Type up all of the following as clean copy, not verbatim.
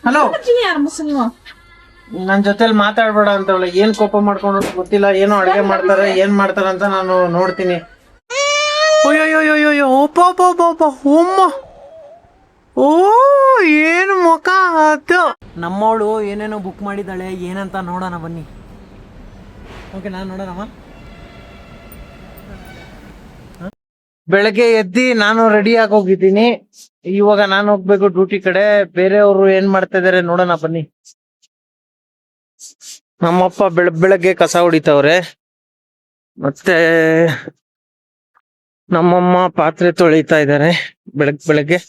Hello, ಯಾರು ಮುಸಲ್ಮ ನನ್ ಜೊತೆಲಿ ಮಾತಾಡ್ಬೇಡ ಅಂತವಳೆ. ಏನ್ ಕೋಪ ಮಾಡ್ಕೊಂಡು ಗೊತ್ತಿಲ್ಲ. ಏನೋ ಅಡಿಗೆ ಮಾಡ್ತಾರೆ, ಏನ್ ಮಾಡ್ತಾರ ಅಂತ ನಾನು ನೋಡ್ತೀನಿ. ಅಯ್ಯೋಯ್ಯೋಯ್ಯೋ, ಒಮ್ಮ, ಓ ಏನು ಮುಖ ಅದು. ನಮ್ಮವಳು ಏನೇನೋ ಬುಕ್ ಮಾಡಿದ್ದಾಳೆ, ಏನಂತ ನೋಡೋಣ ಬನ್ನಿ. ಓಕೆ, ನಾನು ನೋಡೋಣಮ್ಮ. ಬೆಳಗ್ಗೆ ಎದ್ದಿ ನಾನು ರೆಡಿ ಆಗಿ ಹೋಗಿದ್ದೀನಿ. ಇವಾಗ ನಾನು ಹೋಗ್ಬೇಕು ಡ್ಯೂಟಿ ಕಡೆ. ಬೇರೆಯವರು ಏನ್ ಮಾಡ್ತಾ ಇದಾರೆ ನೋಡೋಣ ಬನ್ನಿ. ನಮ್ಮಪ್ಪ ಬೆಳಗ್ಗೆ ಕಸ ಹೊಡಿತಾವ್ರೆ, ಮತ್ತೆ ನಮ್ಮಮ್ಮ ಪಾತ್ರೆ ತೊಳಿತಾ ಇದ್ದಾರೆ ಬೆಳಗ್ಗೆ.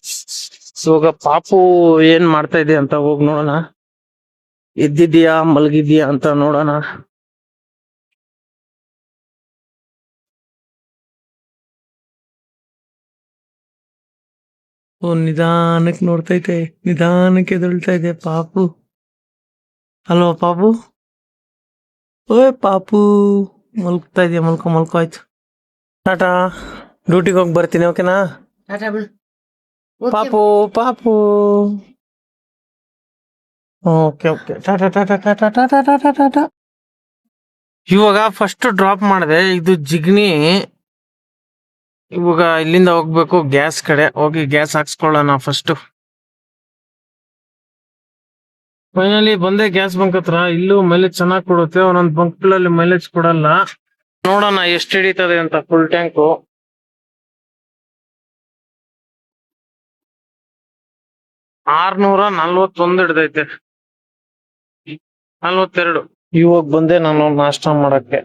ಇವಾಗ ಪಾಪು ಏನ್ ಮಾಡ್ತಾ ಇದೆ ಅಂತ ಹೋಗಿ ನೋಡೋಣ. ಎದ್ದಿದ್ಯಾ ಮಲಗಿದ್ಯಾ ಅಂತ ನೋಡೋಣ. ನಿಧಾನಕ್ಕೆ ನೋಡ್ತೈತೆ, ನಿಧಾನಕ್ಕೆ ಎದುಳ್ತಾ ಇದೆ ಪಾಪು. ಅಲ್ವಾ ಪಾಪು? ಓಯ್ ಪಾಪು, ಮಲ್ಕ್ತಾ ಇದೆಯಾ? ಮಲ್ಕೊ ಆಯ್ತು. ಟಾಟಾ, ಡ್ಯೂಟಿಗೆ ಹೋಗಿ ಬರ್ತೀನಿ. ಓಕೆನಾ ಪಾಪು? ಪಾಪು ಓಕೆ ಟಾಟಾ ಟಾಟಾ ಟಾಟಾ ಟಾಟಾ ಟಾಟಾ ಟಾಟಾ. ಇವಾಗ ಫಸ್ಟ್ ಡ್ರಾಪ್ ಮಾಡಿದೆ, ಇದು ಜಿಗ್ನಿ. ಇವಾಗ ಇಲ್ಲಿಂದ ಹೋಗ್ಬೇಕು ಗ್ಯಾಸ್ ಕಡೆ. ಹೋಗಿ ಗ್ಯಾಸ್ ಹಾಕ್ಸ್ಕೊಳ್ಳೋಣ ಫಸ್ಟ್. ಫೈನಲಿ ಬಂದೆ ಗ್ಯಾಸ್ ಬಂಕ್ ಹತ್ರ. ಇಲ್ಲೂ ಮೈಲೇಜ್ ಚೆನ್ನಾಗಿ ಕೊಡುತ್ತೆ, ಒಂದೊಂದು ಬಂಕ್ಗಳಲ್ಲಿ ಮೈಲೇಜ್ ಕೊಡಲ್ಲ. ನೋಡೋಣ ಎಷ್ಟು ಹಿಡಿತದೆ ಅಂತ. Full tank 641 ಹಿಡ್ದೈತೆ, 42. ಇವಾಗ ಬಂದೆ ನಾನು ನಾಷ್ಟ ಮಾಡಕ್ಕೆ.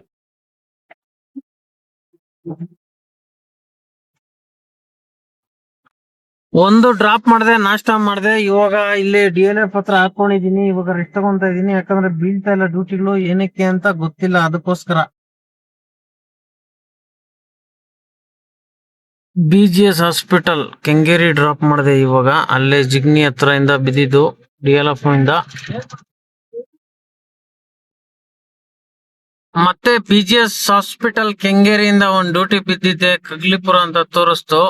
ಒಂದು ಡ್ರಾಪ್ ಮಾಡಿದೆ, ನಾಷ್ಟ ಮಾಡಿದೆ. ಇವಾಗ ಇಲ್ಲಿ DLF ಹತ್ರ ಹಾಕೊಂಡಿದೀನಿ. ಇವಾಗ ರೆಸ್ಟ್ ತಗೊಂತಾ ಇದೀನಿ, ಯಾಕಂದ್ರೆ ಬೀಳ್ತಾ ಇಲ್ಲ ಡ್ಯೂಟಿಗಳು. ಏನಕ್ಕೆ ಅಂತ ಗೊತ್ತಿಲ್ಲ, ಅದಕ್ಕೋಸ್ಕರ. BGS ಹಾಸ್ಪಿಟಲ್ ಕೆಂಗೇರಿ ಡ್ರಾಪ್ ಮಾಡಿದೆ. ಇವಾಗ ಅಲ್ಲೇ ಜಿಗ್ನಿ ಹತ್ರ ಇಂದ ಬಿದ್ದಿದ್ದು DLF ಇಂದ. ಮತ್ತೆ BGS ಹಾಸ್ಪಿಟಲ್ ಕೆಂಗೇರಿಯಿಂದ ಒಂದ್ ಡ್ಯೂಟಿ ಬಿದ್ದಿದ್ದೆ, ಕಗ್ಲಿಪುರ ಅಂತ ತೋರಿಸ್ತು.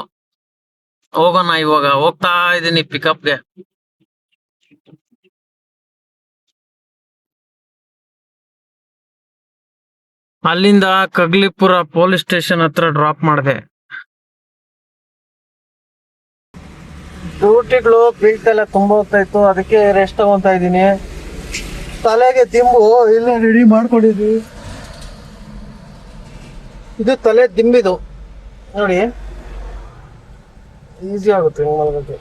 ಹೋಗೋಣ, ಇವಾಗ ಹೋಗ್ತಾ ಇದೀನಿ ಪಿಕಪ್ಗೆ. ಅಲ್ಲಿಂದ ಕಗ್ಲಿಪುರ ಪೊಲೀಸ್ ಸ್ಟೇಷನ್ ಹತ್ರ ಡ್ರಾಪ್ ಮಾಡಿದೆ. ಡ್ಯೂಟಿಗಳು ಬೀಳ್ತೆಲ್ಲ ತುಂಬ ಹೋಗ್ತಾ ಇತ್ತು, ಅದಕ್ಕೆ ರೆಸ್ಟ್ ತಗೊಂತಾ ಇದೀನಿ. ತಲೆಗೆ ದಿಂಬು ಇಲ್ಲ ರೆಡಿ ಮಾಡ್ಕೊಂಡಿದ್ವಿ. ಇದು ತಲೆ ದಿಂಬಿದು ನೋಡಿ, ಈಸಿ ಆಗುತ್ತೆ ಮಲಗಕ್ಕೆ.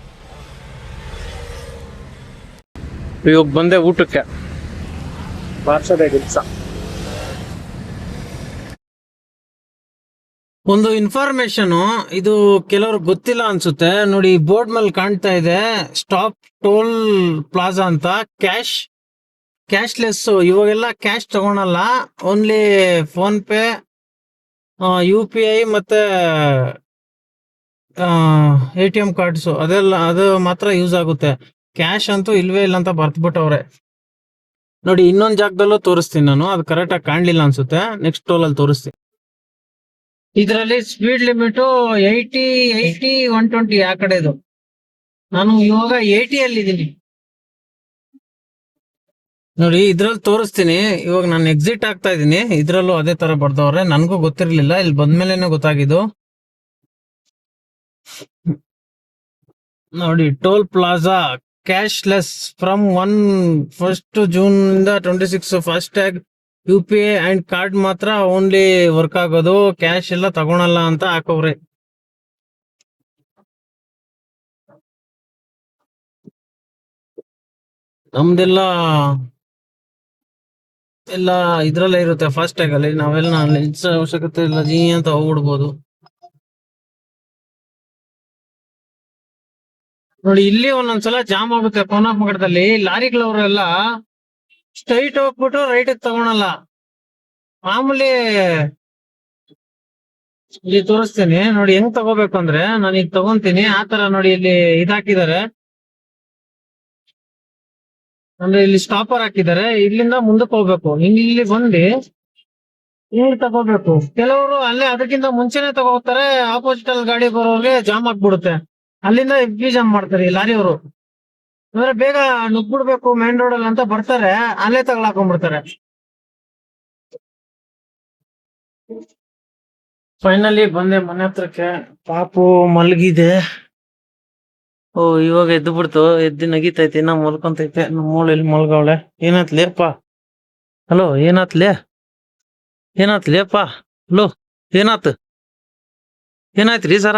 ಇವಾಗ ಬಂದೆ ಊಟಕ್ಕೆ. ಬಾರ್ಸೋದೇ ಕೆಲಸ. ಒಂದು ಇನ್ಫಾರ್ಮೇಶನ್, ಇದು ಕೆಲವ್ರು ಗೊತ್ತಿಲ್ಲ ಅನ್ಸುತ್ತೆ ನೋಡಿ. ಬೋರ್ಡ್ ಮೇಲೆ ಕಾಣ್ತಾ ಇದೆ, ಸ್ಟಾಪ್ ಟೋಲ್ ಪ್ಲಾಜಾ ಅಂತ. ಕ್ಯಾಶ್ಲೆಸ್. ಇವಾಗೆಲ್ಲ ಕ್ಯಾಶ್ ತಗೊಳಲ್ಲ, ಓನ್ಲಿ ಫೋನ್ ಪೇ, UPI ಮತ್ತೆ ATM ಕಾರ್ಡ್ಸ್, ಅದು ಮಾತ್ರ ಯೂಸ್ ಆಗುತ್ತೆ. ಕ್ಯಾಶ್ ಅಂತೂ ಇಲ್ವೇ ಇಲ್ಲ ಅಂತ ಬರ್ತ್ಬಿಟ್ಟವ್ರೆ ನೋಡಿ. ಇನ್ನೊಂದ್ ಜಾಗದಲ್ಲೂ ತೋರಿಸ್ತೀನಿ ನಾನು, ಅದು ಕರೆಕ್ಟ್ ಆಗಿ ಕಾಣ್ಲಿಲ್ಲ ಅನ್ಸುತ್ತೆ. ನೆಕ್ಸ್ಟ್ ಟೋಲ್ ಅಲ್ಲಿ ತೋರಿಸ್ತೀನಿ. ಇದರಲ್ಲಿ ಸ್ಪೀಡ್ ಲಿಮಿಟ್ 80, 120 ಆ ಕಡೆದು. ನಾನು ಇವಾಗ 80 ಅಲ್ಲಿ ಇದ್ದೀನಿ ನೋಡಿ. ಇದ್ರಲ್ಲಿ ತೋರಿಸ್ತೀನಿ. ಇವಾಗ ನಾನು ಎಕ್ಸಿಟ್ ಆಗ್ತಾ ಇದ್ದೀನಿ. ಇದ್ರಲ್ಲೂ ಅದೇ ತರ ಬರ್ದವ್ರೆ, ನನ್ಗೂ ಗೊತ್ತಿರ್ಲಿಲ್ಲ, ಇಲ್ಲಿ ಬಂದ್ಮೇಲೆನೆ ಗೊತ್ತಾಗಿದ್ದು ನೋಡಿ. Toll plaza cashless from 1 June 26. Fast tag, UPI and card ಮಾತ್ರ ಓನ್ಲಿ ವರ್ಕ್ ಆಗೋದು, ಕ್ಯಾಶ್ ಎಲ್ಲ ತಗೊಳಲ್ಲ ಅಂತ ಹಾಕವ್ರೆ. ನಮ್ದೆಲ್ಲ ಇದ್ರಲ್ಲೇ ಇರುತ್ತೆ ಫಾಸ್ಟ್ ಟ್ಯಾಗ್ ಅಲ್ಲಿ. ನಾವೆಲ್ಲ ಅವಶ್ಯಕತೆ ಇಲ್ಲ, ಜೀ ಅಂತ ಹೋಗ್ಬಿಡ್ಬೋದು ನೋಡಿ. ಇಲ್ಲಿ ಒಂದೊಂದ್ಸಲ ಜಾಮ್ ಆಗುತ್ತೆ ಪವನಪುರದಲ್ಲಿ. ಲಾರಿಗಳವರೆಲ್ಲ ಸ್ಟ್ರೈಟ್ ಹೋಗ್ಬಿಟ್ಟು ರೈಟ್ ತಗೊಳಲ್ಲ. ಮಾಮೂಲಿ ಇಲ್ಲಿ ತೋರಿಸ್ತೀನಿ ನೋಡಿ ಹೆಂಗ್ ತಗೋಬೇಕು ಅಂದ್ರೆ. ನಾನು ಈಗ ತಗೊಂತೀನಿ ಆತರ ನೋಡಿ. ಇಲ್ಲಿ ಇದಾಕಿದ್ದಾರೆ ಅಂದ್ರೆ, ಇಲ್ಲಿ ಸ್ಟಾಪರ್ ಹಾಕಿದ್ದಾರೆ. ಇಲ್ಲಿಂದ ಮುಂದಕ್ಕೆ ಹೋಗ್ಬೇಕು. ಇಲ್ಲಿ ಬಂದು ಇಲ್ಲಿ ತಗೋಬೇಕು. ಕೆಲವರು ಅಲ್ಲೇ ಅದಕ್ಕಿಂತ ಮುಂಚೆನೆ ತಗೋತಾರೆ. ಆಪೋಸಿಟ್ ಅಲ್ಲಿ ಗಾಡಿ ಬರೋರಿಗೆ ಜಾಮ್ ಆಗ್ಬಿಡುತ್ತೆ. ಅಲ್ಲಿಂದ ಜಾಮ್ ಮಾಡ್ತಾರೆ ಈ ಲಾರಿಯವರು. ಅಂದ್ರೆ ಬೇಗ ನುಗ್ಬಿಡ್ಬೇಕು ಮೇನ್ ರೋಡ್ ಅಲ್ಲಿ ಅಂತ ಬರ್ತಾರೆ, ಅಲ್ಲೇ ತಗೊಳಕೊಂಡ್ಬಿಡ್ತಾರೆ. ಫೈನಲಿ ಬಂದೆ ಮನೆ ಹತ್ರಕ್ಕೆ. ಪಾಪು ಮಲಗಿದೆ. ಓ ಇವಾಗ ಎದ್ದು ಬಿಡ್ತು, ಎದ್ದು ನಗಿತೈತೆ, ಇನ್ನ ಮಲ್ಕೊಂತೈತೆ. ನಮ್ಮೋಳು ಎಲ್ಲಿ ಮಲ್ಗವಳೆ? ಏನಾತ್ಲೇಪ್ಪ? ಹಲೋ, ಏನಾತ್ಲೇ? ಏನಾತ್ಲೇಪ್ಪ? ಹಲೋ, ಏನಾತ್? ಏನಾಯ್ತ್ರಿ ಸರ?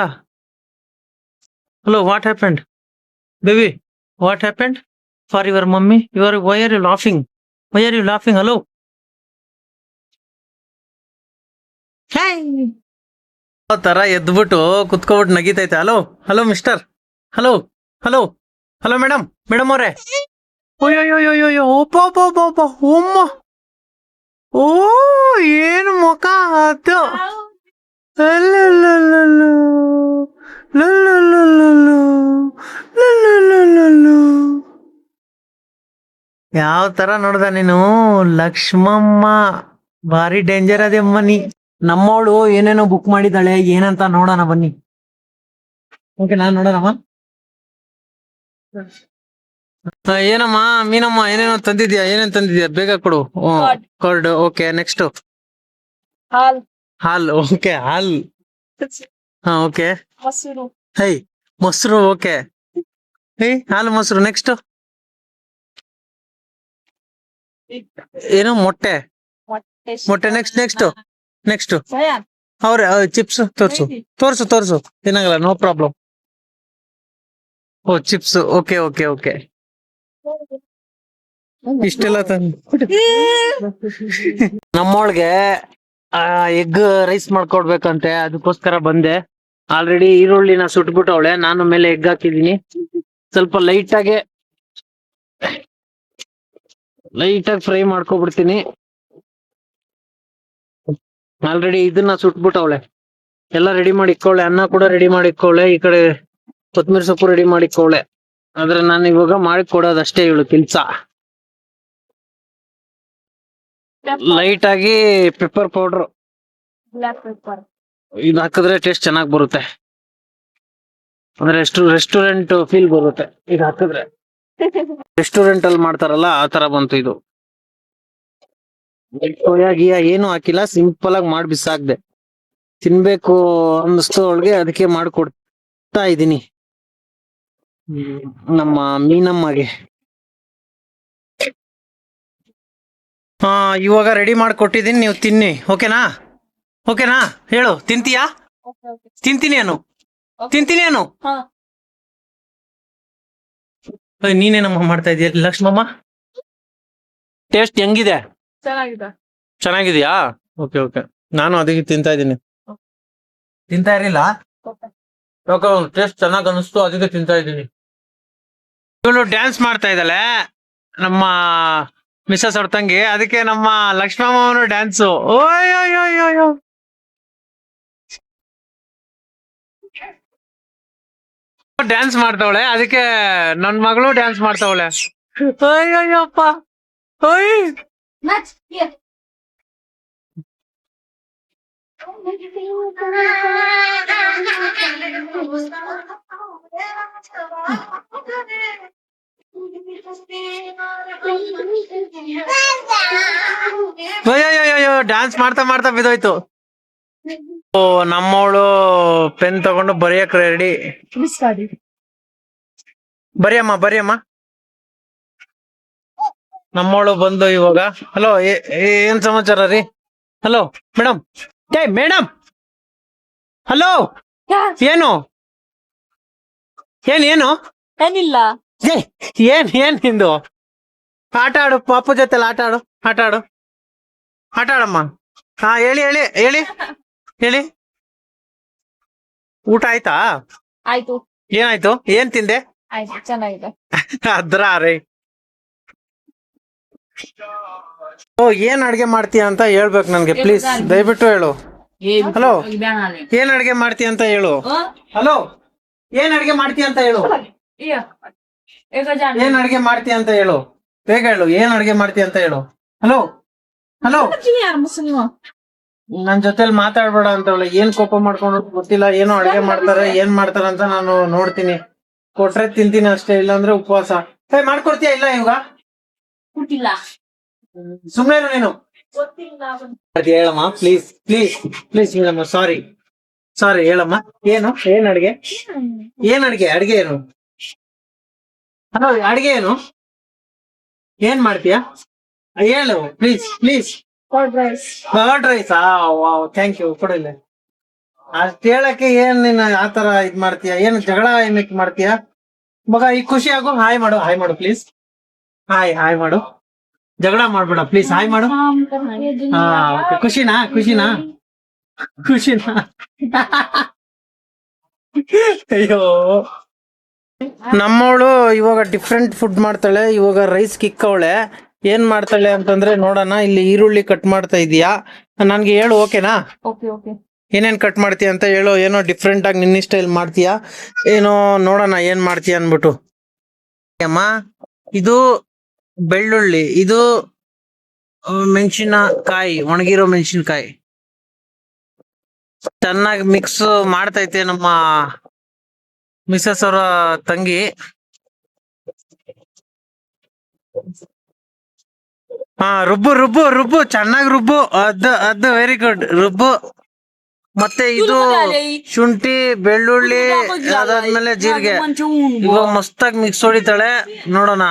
Hello, what happened baby? What happened for your mummy? Why are you laughing? Why are you laughing? Hello, ತರ ಎದ್ಬಿಟ್ಟು ಕುತ್ಕೊಬಿಟ್ಟು ನಗಿತೈತೆ. Hello hello mister, hello hello hello madam, madam ಅವ್ರೆ. ಅಯ್ಯೋಯ್ಯೋಯ್ಯೋ, ಒಪ್ಪ ಒಮ್ಮ, ಓ ಏನು ಮುಖ ಅದು. ಯಾವ ತರ ನೋಡ್ದ ನೀನು? ಲಕ್ಷ್ಮಮ್ಮ ಭಾರಿ ಡೇಂಜರ್ ಅದೇಮ್ಮ ನೀ. ನಮ್ಮವಳು ಏನೇನೋ ಬುಕ್ ಮಾಡಿದ್ದಾಳೆ, ಏನಂತ ನೋಡೋಣ ಬನ್ನಿ. ಓಕೆ, ನಾನ್ ನೋಡೋಣಮ್ಮ. ಏನಮ್ಮ ಮೀನಮ್ಮ, ಏನೇನೋ ತಂದಿದ್ಯಾ? ಏನೇನ್ ತಂದಿದ್ಯಾ? ಬೇಗ ಕೊಡು. ಕಾರ್ಡ್. ಓಕೆ, ನೆಕ್ಸ್ಟ್ ಹಾಲ್. ಓಕೆ, ಹಾಲ್. ಹಾ, ಓಕೆ. ಹೈ, ಮೊಸರು. ಓಕೆ, ಹೈ, ಹಾಲು ಮೊಸರು. ನೆಕ್ಸ್ಟ್ ಏನು? ಮೊಟ್ಟೆ. ನೆಕ್ಸ್ಟ್ ಅವ್ರೆ ಚಿಪ್ಸ್. ತೋರ್ಸು. ಏನಾಗಲ್ಲ, ನೋ ಪ್ರಾಬ್ಲಮ್. ಓ, ಚಿಪ್ಸ್. ಓಕೆ. ಇಷ್ಟೆಲ್ಲ ನಮ್ಮೊಳಗೆ ಎಗ್ ರೈಸ್ ಮಾಡ್ಕೊಡ್ಬೇಕಂತೆ, ಅದಕ್ಕೋಸ್ಕರ ಬಂದೆ. ಆಲ್ರೆಡಿ ಈರುಳ್ಳಿನ ಸುಟ್ಬಿಟ್ಟವಳೆ, ನಾನು ಮೇಲೆ ಎಗ್ ಹಾಕಿದೀನಿ. ಸ್ವಲ್ಪ ಲೈಟ್ ಆಗಿ ಫ್ರೈ ಮಾಡ್ಕೊಬಿಡ್ತೀನಿ. ಆಲ್ರೆಡಿ ಇದನ್ನ ಸುಟ್ಬಿಟ್ಟವಳೆ, ಎಲ್ಲ ರೆಡಿ ಮಾಡಿ ಇಕ್ಕೊಳ್ಳೆ. ಅನ್ನ ಕೂಡ ರೆಡಿ ಮಾಡಿ ಇಕ್ಕೊಳ್ಳೆ, ಈ ಕಡೆ ಕೊತ್ತಂಬರಿ ಸೊಪ್ಪು ರೆಡಿ ಮಾಡಿ ಇಕ್ಕೊಳ್ಳೆ. ಆದ್ರೆ ನಾನು ಇವಾಗ ಮಾಡಿ ಕೊಡೋದಷ್ಟೇ ಇವಳು ಕೆಲ್ಸ. ಲೈಟ್ ಆಗಿ ಪೆಪ್ಪರ್ ಪೌಡರ್ ಇದು ಹಾಕಿದ್ರೆ ಟೇಸ್ಟ್ ಚೆನ್ನಾಗಿ ಬರುತ್ತೆ, ಅಂದ್ರೆ ರೆಸ್ಟೋರೆಂಟ್ ಫೀಲ್ ಬರುತ್ತೆ ಇದು ಹಾಕಿದ್ರೆ. ರೆಸ್ಟೋರೆಂಟ್ ಅಲ್ಲಿ ಮಾಡ್ತಾರಲ್ಲ ಆ ತರ ಬಂತು ಇದು. ಸೋಯಾ ಏನು ಹಾಕಿಲ್ಲ, ಸಿಂಪಲ್ ಆಗಿ ಮಾಡಿ ಬಿಸಾಕ್ದೆ. ತಿನ್ಬೇಕು ಅನ್ನಿಸ್ತು ಅವಳಿಗೆ, ಅದಕ್ಕೆ ಮಾಡ್ಕೊಡ್ತಾ ಇದ್ದೀನಿ ನಮ್ಮ ಮೀನಮ್ಮಗೆ. ಇವಾಗ ರೆಡಿ ಮಾಡ್ಕೊಟ್ಟಿದ್ದೀನಿ, ನೀವು ತಿನ್ನಿ. ಓಕೆನಾ ಹೇಳು. ತಿಂತೀಯಾ? ತಿಂತೀನಿ ಅನು. ನೀನೇನಮ್ಮ ಮಾಡ್ತಾ ಇದೀಯ ಲಕ್ಷ್ಮಮ್ಮ? ಟೇಸ್ಟ್ ಹೆಂಗಿದೆ? ಚೆನ್ನಾಗಿದ್ಯಾ? ಓಕೆ. ನಾನು ಅದಕ್ಕೆ ತಿಂತಾ ಇದ್ದೀನಿ. ತಿಂತಾ ಇರಲಿಲ್ಲ, ಟೇಸ್ಟ್ ಚೆನ್ನಾಗ್ ಅನಿಸ್ತು, ಅದಕ್ಕೆ ತಿಂತಾ ಇದ್ದೀನಿ. ಇವಳು ಡ್ಯಾನ್ಸ್ ಮಾಡ್ತಾ ಇದ್ದಾಳೆ, ನಮ್ಮ ಮಿಸ್ಸಸ್ ಅವ್ರ ತಂಗಿ. ಅದಕ್ಕೆ ನಮ್ಮ ಲಕ್ಷ್ಮಮ್ಮನು ಡ್ಯಾನ್ಸು. ಓಯ್ಯೋ, ಡ್ಯಾನ್ಸ್ ಮಾಡ್ತಾವಳೆ, ಅದಕ್ಕೆ ನನ್ ಮಗಳು ಡ್ಯಾನ್ಸ್ ಮಾಡ್ತಾವಳೆ. ಅಯ್ಯಪ್ಪ, ಅಯ್ಯೋ ಡ್ಯಾನ್ಸ್ ಮಾಡ್ತಾ ಬಿದ್ದೋಯ್ತು. ಓ, ನಮ್ಮವಳು ಪೆನ್ ತಗೊಂಡು ಬರೆಯಕ್ ರೆಡಿ. ಬರಿಯಮ್ಮ. ನಮ್ಮವಳು ಬಂದು ಇವಾಗ. ಹಲೋ, ಏನ್ ಸಮಾಚಾರ ರೀ? Hello madam. Madam, hello. ಏನು ಏನಿಲ್ಲ. ಏನ್ ನಿಂದು? ಆಟ ಆಡು, ಪಾಪು ಜೊತೆಲ್ಲ ಆಟ ಆಡಮ್ಮ. ಹಾ, ಹೇಳಿ. ಊಟ ಆಯ್ತಾ? ಆಯ್ತು. ಏನಾಯ್ತು? ಏನ್ ತಿಂದೆ? ಆಯ್ತು, ಚೆನ್ನಾಗಿದೆ. ಅದ್ರ ರೀ. ಏನ್ ಅಡ್ಗೆ ಮಾಡ್ತೀಯ ಅಂತ ಹೇಳ್ಬೇಕು ನನ್ಗೆ, ಪ್ಲೀಸ್ ದಯವಿಟ್ಟು ಹೇಳು. ಹಲೋ, ಏನ್ ಅಡ್ಗೆ ಮಾಡ್ತೀಯ ಅಂತ ಹೇಳು. ಹಲೋ, ಏನ್ ಅಡ್ಗೆ ಮಾಡ್ತೀಯ ಅಂತ ಹೇಳು. ಏನ್ ಅಡ್ಗೆ ಮಾಡ್ತೀಯ ಅಂತ ಹೇಳು, ಬೇಗ ಹೇಳು. ಏನ್ ಅಡ್ಗೆ ಮಾಡ್ತೀಯ ಅಂತ ಹೇಳು. ಹಲೋ, ನನ್ ಜೊತೆಲಿ ಮಾತಾಡ್ಬೇಡ ಅಂತವಳೆ. ಏನ್ ಕೋಪ ಮಾಡ್ಕೊಂಡು ಗೊತ್ತಿಲ್ಲ. ಏನೋ ಅಡ್ಗೆ ಮಾಡ್ತಾರೆ, ಏನ್ ಮಾಡ್ತಾರ ಅಂತ ನಾನು ನೋಡ್ತೀನಿ. ಕೊಟ್ರೆ ತಿಂತೀನಿ ಅಷ್ಟೇ, ಇಲ್ಲಾಂದ್ರೆ ಉಪವಾಸ. ಮಾಡ್ಕೊಡ್ತೀಯಾ ಇಲ್ಲ ಇವಾಗ ಗೊತ್ತಿಲ್ಲ ಸುಮ್ನೆ ನೀನು ಗೊತ್ತಿಲ್ಲ ಹೇಳಮ್ಮ ಪ್ಲೀಸ್ ಪ್ಲೀಸ್ ಪ್ಲೀಸ್ ಹೇಳಮ್ಮ ಸಾರಿ ಸಾರಿ ಹೇಳಮ್ಮ ಏನ್ ಅಡ್ಗೆ ಅಡ್ಗೆ ಏನು ಹಲೋ ಅಡ್ಗೆ ಏನು ಏನ್ ಮಾಡ್ತೀಯಾ ಹೇಳು please please curd rice curd rice thank you ಕೊಡಿಲ್ಲ ಅಷ್ಟ್ ಹೇಳಕ್ಕೆ ಏನ್ ನೀನ್ ಆತರ ಇದ್ ಮಾಡ್ತೀಯ ಏನ್ ಜಗಳ ಏನಕ್ಕೆ ಮಾಡ್ತೀಯ ಮಗ ಈಗ ಖುಷಿ ಆಗು ಹಾಯ್ ಮಾಡು ಪ್ಲೀಸ್ ಹಾಯ್ ಮಾಡು ಜಗಳ ಮಾಡ್ಬೇಡ ಪ್ಲೀಸ್ ಹಾಯ್ ಮಾಡು ಹಾ ಓಕೆ ಖುಷಿನಾ ಅಯ್ಯೋ ನಮ್ಮವಳು ಇವಾಗ ಡಿಫ್ರೆಂಟ್ ಫುಡ್ ಮಾಡ್ತಾಳೆ ಇವಾಗ ರೈಸ್ ಕಿಕ್ಕವಳೆ ಏನ್ ಮಾಡ್ತಾಳೆ ಅಂತಂದ್ರೆ ನೋಡೋಣ ಇಲ್ಲಿ ಈರುಳ್ಳಿ ಕಟ್ ಮಾಡ್ತಾ ಇದೀಯಾ ನನ್ಗೆ ಹೇಳು ಓಕೆನಾ ಓಕೆ ಓಕೆ ಏನೇನ್ ಕಟ್ ಮಾಡ್ತೀಯ ಅಂತ ಹೇಳು ಏನೋ ಡಿಫ್ರೆಂಟ್ ಆಗಿ ನಿನ್ನ ಸ್ಟೈಲ್ ಮಾಡ್ತೀಯಾ ಏನೋ ನೋಡೋಣ ಏನ್ ಮಾಡ್ತೀಯ ಅನ್ಬಿಟ್ಟು ಅಮ್ಮ ಇದು ಬೆಳ್ಳುಳ್ಳಿ ಇದು ಮೆಣಸಿನಕಾಯಿ ಒಣಗಿರೋ ಮೆಣಸಿನಕಾಯಿ ಚೆನ್ನಾಗಿ ಮಿಕ್ಸ್ ಮಾಡ್ತೈತೆ ನಮ್ಮ ಮಿಸಸ್ ಅವರ ತಂಗಿ ರುಬ್ಬು ಚೆನ್ನಾಗಿ ರುಬ್ಬು ಅದ್ ವೆರಿ ಗುಡ್ ರುಬ್ಬು ಮತ್ತೆ ಇದು ಶುಂಠಿ ಬೆಳ್ಳುಳ್ಳಿ ಅದಾದ್ಮೇಲೆ ಜೀರಿಗೆ ಇವಾಗ ಮಸ್ತಾಗಿ ಮಿಕ್ಸ್ ಹೊಡಿತಾಳೆ ನೋಡೋಣ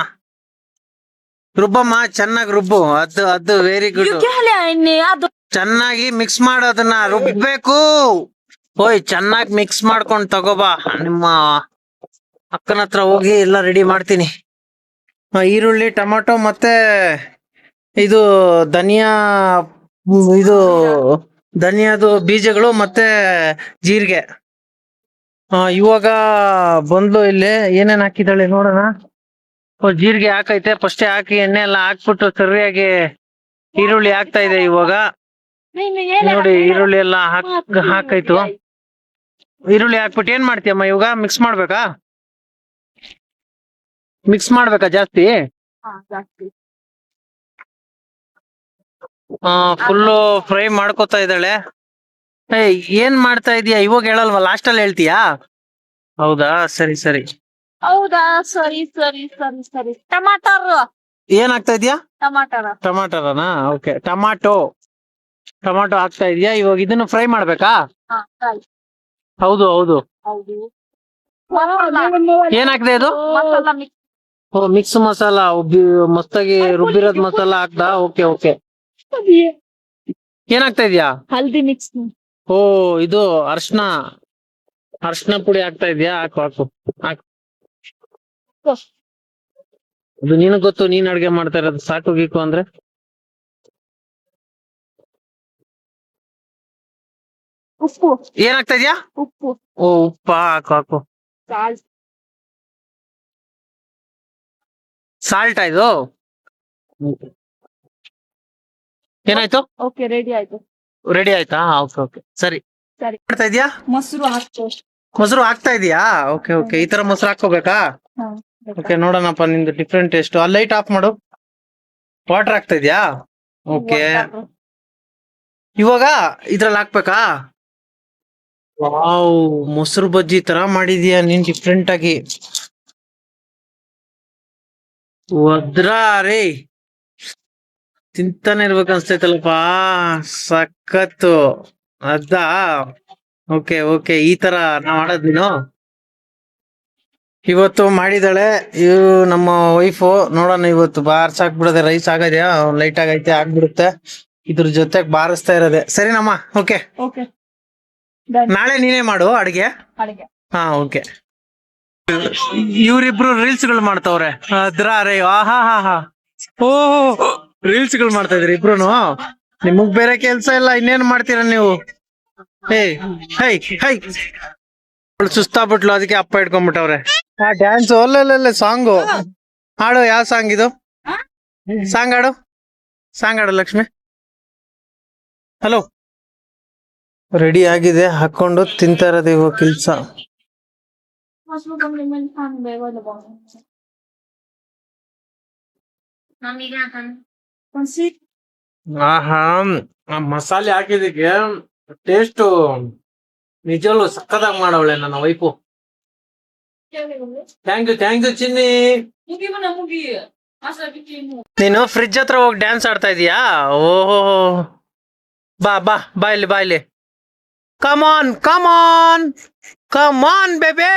ರುಬ್ಬಮ್ಮ ಚೆನ್ನಾಗಿ ರುಬ್ಬು ಅದು ವೆರಿ ಗುಡ್ ಚೆನ್ನಾಗಿ ಮಿಕ್ಸ್ ಮಾಡೋದನ್ನ ರುಬ್ಬೇಕು ಚೆನ್ನಾಗಿ ಮಿಕ್ಸ್ ಮಾಡ್ಕೊಂಡ್ ತಗೋಬಾ ನಿಮ್ಮ ಅಕ್ಕನ ಹತ್ರ ಹೋಗಿ ಎಲ್ಲ ರೆಡಿ ಮಾಡ್ತೀನಿ ಈರುಳ್ಳಿ ಟೊಮೊಟೊ ಮತ್ತೆ ಇದು ಧನಿಯಾದು ಬೀಜಗಳು ಮತ್ತೆ ಜೀರಿಗೆ ಇವಾಗ ಬಂದ್ಲು ಇಲ್ಲಿ ಏನೇನ್ ಹಾಕಿದಾಳೆ ನೋಡೋಣ ಜೀರಿಗೆ ಹಾಕೈತೆ ಫಸ್ಟೇ ಹಾಕಿ ಎಣ್ಣೆ ಎಲ್ಲ ಹಾಕ್ಬಿಟ್ಟು ಸರಿಯಾಗಿ ಈರುಳ್ಳಿ ಹಾಕ್ತಾ ಇದೆ ಇವಾಗ ನೋಡಿ ಈರುಳ್ಳಿ ಎಲ್ಲ ಹಾಕಾಯ್ತು ಈರುಳ್ಳಿ ಹಾಕ್ಬಿಟ್ಟು ಏನ್ ಮಾಡ್ತೀಯಮ್ಮ ಇವಾಗ ಮಿಕ್ಸ್ ಮಾಡ್ಬೇಕಾ ಜಾಸ್ತಿ ಫುಲ್ಲು ಫ್ರೈ ಮಾಡ್ಕೋತಾ ಇದ್ದಾಳೆ ಏನ್ ಮಾಡ್ತಾ ಇದೀಯಾ ಇವಾಗ ಹೇಳಲ್ವಾ ಲಾಸ್ಟ್ ಅಲ್ಲಿ ಹೇಳ್ತೀಯಾ ಹೌದಾ ಸರಿ ಹೌದಾ ಸರಿ ಟಮಾಟರ್ ಏನ್ ಹಾಕ್ತಾ ಇದೀಯಾ ಟಮಾಟರನಾ ಓಕೆ ಟಮಾಟೋ ಹಾಕ್ತಾ ಇದೀಯಾ ಇವಾಗ ಇದನ್ನು ಫ್ರೈ ಮಾಡ್ಬೇಕಾ ಹೌದು ಏನ್ ಹಾಕ್ದೆ ಇದು ಮಿಕ್ಸ್ ಮಸಾಲ ಮಸ್ತಾಗಿ ರುಬ್ಬಿರೋದ್ ಮಸಾಲ ಹಾಕ್ದ ಓಕೆ ಏನ್ ಹಾಕ್ತಾ ಇದೀಯಾ ಹಲ್ದಿ ಮಿಕ್ಸ್ ಇದು ಅರ್ಶನ ಪುಡಿ ಹಾಕ್ತಾ ಇದೀಯಾ ಹಾಕು ಅದು ನಿನಗ್ ಗೊತ್ತು ನೀನ್ ಅಡ್ಗೆ ಮಾಡ್ತಾ ಇರೋದು ಸಾಕು ಗೀಕು ಅಂದ್ರೆ ಉಪ್ಪು ಏನ್ ಹಾಕ್ತಾ ಇದೀಯಾ ಉಪ್ಪು ಉಪ್ಪ ಹಾಕು ಸಾಲ್ಟ್ ಇದು ಏನಾಯ್ತು ಓಕೆ ರೆಡಿ ಆಯ್ತಾ ಓಕೆ ಸರಿ ಮಾಡ್ತಾ ಇದೀಯಾ ಮೊಸರು ಹಾಕ್ತಾ ಇದೀಯಾ ಓಕೆ ಈ ತರ ಮೊಸರು ಹಾಕೋಬೇಕಾ ಓಕೆ ನೋಡೋಣಪ್ಪ ನಿಂದು ಡಿಫ್ರೆಂಟ್ ಟೇಸ್ಟ್ ಅಲ್ಲಿ ಲೈಟ್ ಆಫ್ ಮಾಡು ವಾಟರ್ ಹಾಕ್ತಾ ಇದೀಯಾ ಓಕೆ ಇವಾಗ ಇದ್ರಲ್ಲಿ ಹಾಕ್ಬೇಕಾ ವಾವ್ ಮೊಸರು ಬಜ್ಜಿ ತರ ಮಾಡಿದೀಯ ನೀನ್ ಡಿಫ್ರೆಂಟ್ ಆಗಿ ರೇ ತಿಂತಾನೆ ಇರ್ಬೇಕು ಅನ್ಸ್ತೈತಲ್ಲಪ್ಪ ಸಖತ್ತು ಅದಾ ಓಕೆ ಈ ತರ ನಾವ್ ಮಾಡೋದ್ ನೀನು ಇವತ್ತು ಮಾಡಿದಾಳೆ ನಮ್ಮ ವೈಫು ನೋಡೋಣ ಇವತ್ತು ಬಾರ್ಸಾಕ್ಬಿಡೋದೆ ರೈಸ್ ಆಗದ್ಯಾ ಲೈಟ್ ಆಗೈತೆ ಆಗ್ಬಿಡುತ್ತೆ ಇದ್ರ ಜೊತೆಗೆ ಬಾರಿಸ್ತಾ ಇರೋದೆ ಸರಿನಮ್ಮ ಓಕೆ ನಾಳೆ ನೀನೇ ಮಾಡು ಅಡಿಗೆ ಹಾ ಓಕೆ ಇವ್ರಿಬ್ರು ರೀಲ್ಸ್ ಗಳು ಮಾಡ್ತಾವ್ರೆ ಅದ್ರೇ ಹಾ ಓ ರೀಲ್ಸ್ ಗಳು ಮಾಡ್ತಾ ಇದ್ರಿ ಇಬ್ರುನು ನಿಮಗ್ ಬೇರೆ ಕೆಲ್ಸ ಇಲ್ಲ ಇನ್ನೇನ್ ಮಾಡ್ತೀರಾ ನೀವು ಸುಸ್ತಾಗ್ಬಿಟ್ಲು ಅದಕ್ಕೆ ಅಪ್ಪ ಇಟ್ಕೊಂಡ್ಬಿಟ್ಟವ್ರೆ ಡ್ಯಾನ್ಸ್ ಒಳ್ಳೆ ಸಾಂಗು ಹಾಡು ಯಾವ ಸಾಂಗ್ ಇದು ಸಾಂಗ್ ಹಾಡು ಲಕ್ಷ್ಮಿ ಹಲೋ ರೆಡಿ ಆಗಿದೆ ಹಾಕೊಂಡು ತಿಂತಾ ಇರೋದು ಇವಾಗ ಕೆಲ್ಸ ಆಹಾ ಮಸಾಲೆ ಹಾಕಿದಕ್ಕೆ ಟೇಸ್ಟ್ ನಿಜವಲ್ಲೂ ಸಕ್ಕತ್ತಾಗಿ ಮಾಡವಳೆ ನನ್ನ ವೈಫು ಥ್ಯಾಂಕ್ ಯು ಚಿನ್ನಿ. ನೀನು ಫ್ರಿಡ್ಜ್ ಹತ್ರ ಹೋಗಿ ಡ್ಯಾನ್ಸ್ ಆಡ್ತಾ ಇದೀಯಾ? ಓಹೋ, ಬಾ ಬಾ ಬಾ ಇಲ್ಲಿ. ಕಮಾನ್ ಬೇಬಿ.